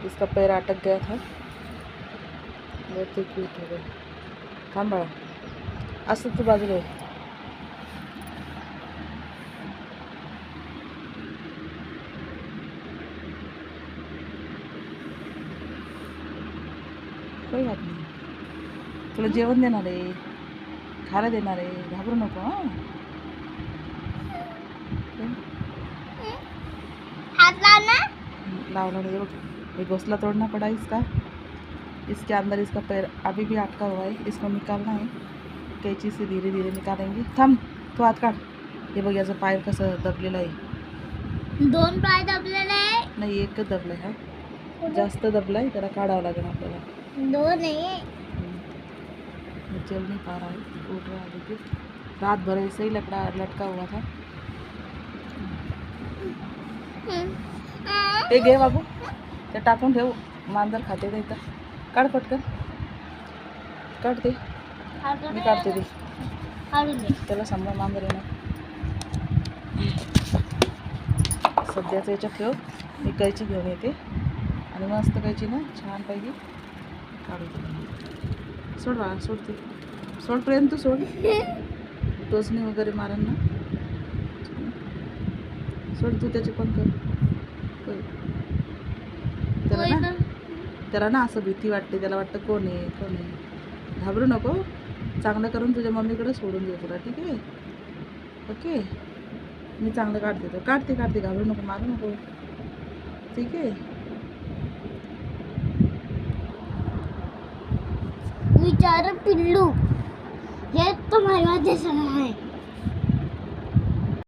इसका पैर अटक गया था, बहुत ही क्यूट हो गया। थांब बाळा, असं तू बाजूला ये. काही बात नाही, तुला जेवण देणार आहे, खायला देणार आहे, घाबरू नको. हां लावला नहीं. ये घोंसला तोड़ना पड़ा इसका. इसके अंदर इसका पैर अभी भी अटका हुआ है, इसको निकालना है. कैंची से धीरे धीरे निकालेंगे. थांब, तो हात काढ. हे बघ याचं पाय कसं दबलेलं आहे. 2 पाय दबलेले आहे. नाही, एकच दबलं आहे. हा जास्त दबला आहे, त्याला काढावं लागेल आपल्याला. 2 नहीं है. चल नहीं पा रहा है, उठ रहा है. देखिए रात भर ऐसे ही लटका हुआ था. ते घे बाबू, ते टाकून ठेव. मांजर खाते नाही तर. काढ पटकन, काढ ते. मी काढते ते. त्याला सांभाळ, मांजर येणार. सध्याचं याच्यात ठेव, मी कैची घेऊन येते आणि मस्त कैची ना छानपैकी काढू दे. सोड बाळा, सोड ते. सोड प्रेम, तू सोड. टोचणी वगैरे मारण ना. सोड तू त्याचे पंख. त्याला ना असं भीती वाटते, त्याला वाटतं कोण आहे कोण आहे. घाबरू नको, चांगलं करून तुझ्या मम्मीकडे सोडून दे तुला, ठीक आहे? ओके, मी चांगलं काढते. तो काढते, घाबरू नको, मारू नको, ठीक आहे? बिचारा पिल्लू, ये तो मारवा जैसा है.